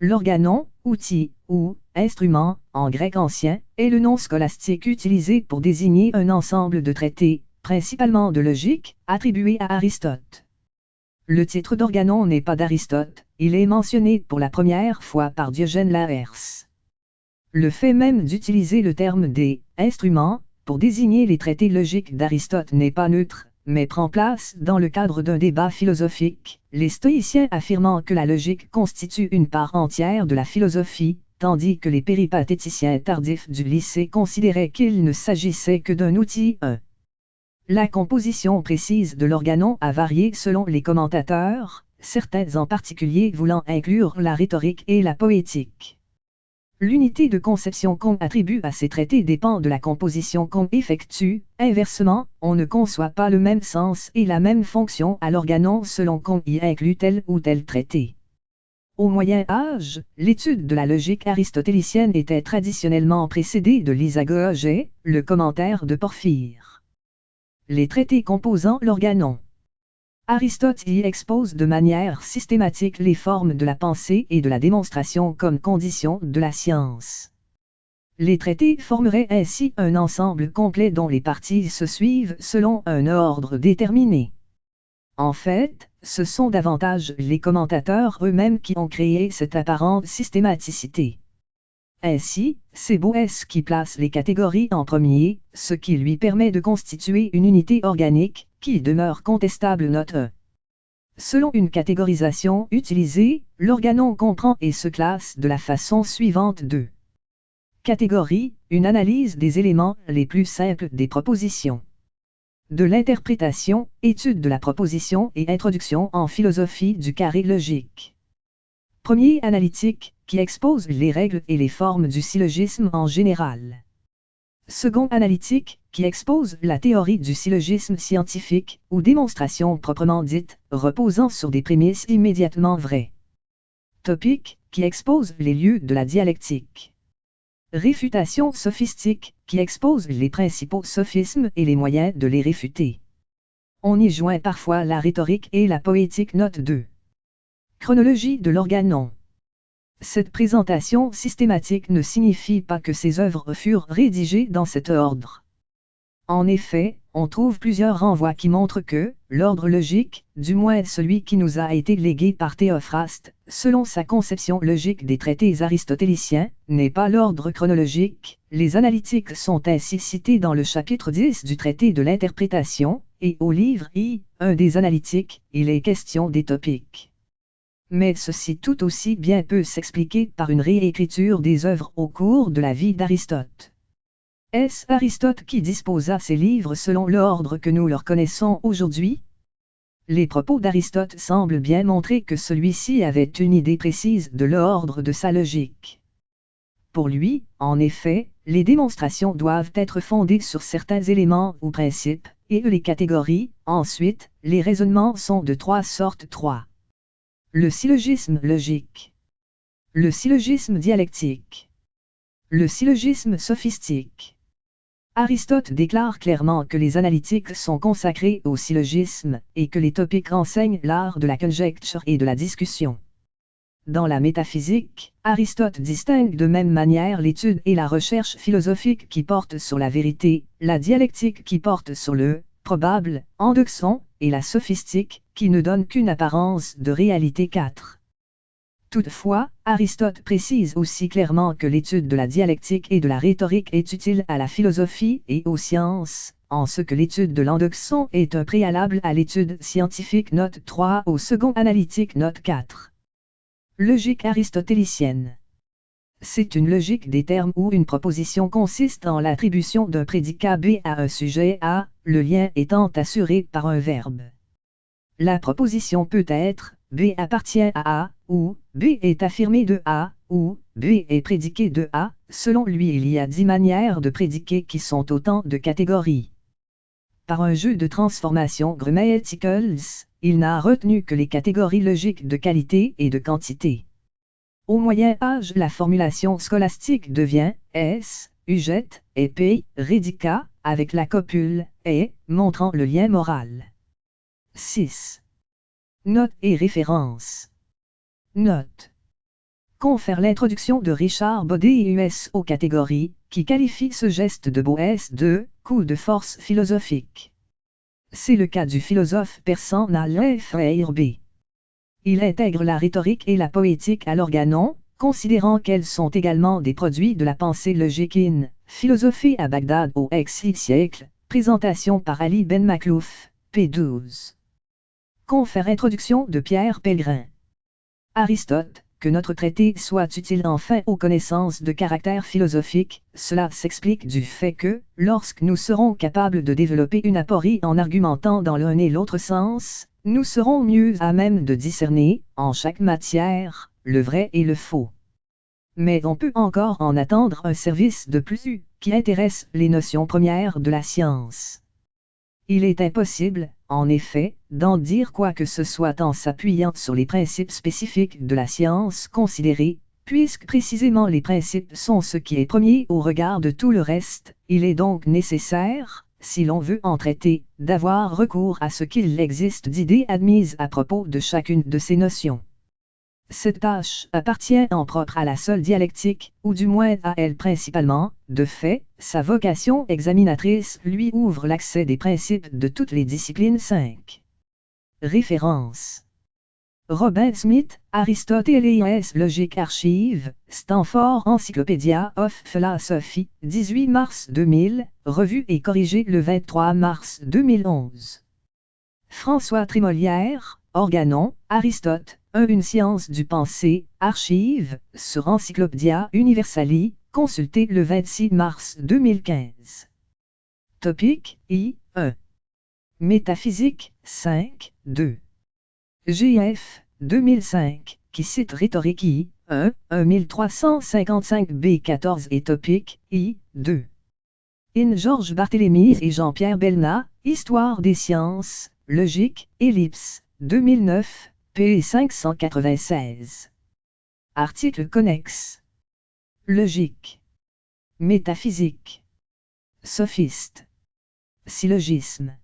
L'organon, outil, ou instrument, en grec ancien, est le nom scolastique utilisé pour désigner un ensemble de traités, principalement de logique, attribués à Aristote. Le titre d'organon n'est pas d'Aristote, il est mentionné pour la première fois par Diogène Laërce. Le fait même d'utiliser le terme des instruments pour désigner les traités logiques d'Aristote n'est pas neutre, mais prend place dans le cadre d'un débat philosophique, les stoïciens affirmant que la logique constitue une part entière de la philosophie, tandis que les péripatéticiens tardifs du lycée considéraient qu'il ne s'agissait que d'un outil. La composition précise de l'organon a varié selon les commentateurs, certains en particulier voulant inclure la rhétorique et la poétique. L'unité de conception qu'on attribue à ces traités dépend de la composition qu'on effectue. Inversement, on ne conçoit pas le même sens et la même fonction à l'organon selon qu'on y inclut tel ou tel traité. Au Moyen Âge, l'étude de la logique aristotélicienne était traditionnellement précédée de l'Isagoge, le commentaire de Porphyre. Les traités composant l'organon. Aristote y expose de manière systématique les formes de la pensée et de la démonstration comme conditions de la science. Les traités formeraient ainsi un ensemble complet dont les parties se suivent selon un ordre déterminé. En fait, ce sont davantage les commentateurs eux-mêmes qui ont créé cette apparente systématicité. Ainsi, c'est Boès qui place les catégories en premier, ce qui lui permet de constituer une unité organique, qui demeure contestable. Note 1. Selon une catégorisation utilisée, l'organon comprend et se classe de la façon suivante. 2. Catégorie, une analyse des éléments les plus simples des propositions. De l'interprétation, étude de la proposition et introduction en philosophie du carré logique. Premier analytique, qui expose les règles et les formes du syllogisme en général. Second analytique, qui expose la théorie du syllogisme scientifique, ou démonstration proprement dite, reposant sur des prémices immédiatement vraies. Topique, qui expose les lieux de la dialectique. Réfutation sophistique, qui expose les principaux sophismes et les moyens de les réfuter. On y joint parfois la rhétorique et la poétique. Note 2. Chronologie de l'organon. Cette présentation systématique ne signifie pas que ces œuvres furent rédigées dans cet ordre. En effet, on trouve plusieurs renvois qui montrent que l'ordre logique, du moins celui qui nous a été légué par Théophraste, selon sa conception logique des traités aristotéliciens, n'est pas l'ordre chronologique. Les analytiques sont ainsi cités dans le chapitre 10 du traité de l'interprétation, et au livre I1 des analytiques, il est question des topiques. Mais ceci tout aussi bien peut s'expliquer par une réécriture des œuvres au cours de la vie d'Aristote. Est-ce Aristote qui disposa ces livres selon l'ordre que nous leur connaissons aujourd'hui? Les propos d'Aristote semblent bien montrer que celui-ci avait une idée précise de l'ordre de sa logique. Pour lui, en effet, les démonstrations doivent être fondées sur certains éléments ou principes, et les catégories, ensuite, les raisonnements sont de trois sortes. 3. Le syllogisme logique. Le syllogisme dialectique. Le syllogisme sophistique. Aristote déclare clairement que les analytiques sont consacrés au syllogisme, et que les topiques enseignent l'art de la conjecture et de la discussion. Dans la métaphysique, Aristote distingue de même manière l'étude et la recherche philosophique qui portent sur la vérité, la dialectique qui porte sur le probable, endoxon, et la sophistique, qui ne donne qu'une apparence de réalité. 4. Toutefois, Aristote précise aussi clairement que l'étude de la dialectique et de la rhétorique est utile à la philosophie et aux sciences, en ce que l'étude de l'endoxon est un préalable à l'étude scientifique. Note 3 au second analytique. Note 4. Logique aristotélicienne. C'est une logique des termes où une proposition consiste en l'attribution d'un prédicat B à un sujet A, le lien étant assuré par un verbe. La proposition peut être B appartient à A, ou B est affirmé de A, ou B est prédiqué de A. Selon lui, il y a 10 manières de prédiquer qui sont autant de catégories. Par un jeu de transformation grammaticals, il n'a retenu que les catégories logiques de qualité et de quantité. Au Moyen Âge, la formulation scolastique devient S, uget, et P, rédicat, avec la copule, et, montrant le lien moral. 6. Notes et références. Notes. confère l'introduction de Richard Bodé et US aux catégories, qui qualifie ce geste de Boès de « coup de force philosophique ». C'est le cas du philosophe persan Nalin Frère B. Il intègre la rhétorique et la poétique à l'organon, considérant qu'elles sont également des produits de la pensée logique in Philosophie à Bagdad au Xe siècle, présentation par Ali Ben Maklouf, p. 12. Confère introduction de Pierre Pellegrin. Aristote, que notre traité soit utile enfin aux connaissances de caractère philosophique, cela s'explique du fait que, lorsque nous serons capables de développer une aporie en argumentant dans l'un et l'autre sens, nous serons mieux à même de discerner, en chaque matière, le vrai et le faux. Mais on peut encore en attendre un service de plus, qui intéresse les notions premières de la science. Il est impossible, en effet, d'en dire quoi que ce soit en s'appuyant sur les principes spécifiques de la science considérée, puisque précisément les principes sont ce qui est premier au regard de tout le reste. Il est donc nécessaire, si l'on veut en traiter, d'avoir recours à ce qu'il existe d'idées admises à propos de chacune de ces notions. Cette tâche appartient en propre à la seule dialectique, ou du moins à elle principalement. De fait, sa vocation examinatrice lui ouvre l'accès des principes de toutes les disciplines 5. Référence. Robin Smith, Aristoteles Logic Archive, Stanford Encyclopedia of Philosophy, 18 mars 2000, revue et corrigée le 23 mars 2011. François Trémolière, Organon, Aristote, une science du pensée, archive, sur Encyclopædia Universalis, consulté le 26 mars 2015. Topic I1. Métaphysique, 5, 2. GF, 2005, qui cite Rhétorique I1, 1355b14 et Topic I2. In Georges Barthélemy et Jean-Pierre Belnat, Histoire des sciences, logique, ellipse, 2009, p. 596. Article connexe. Logique. Métaphysique. Sophiste. Syllogisme.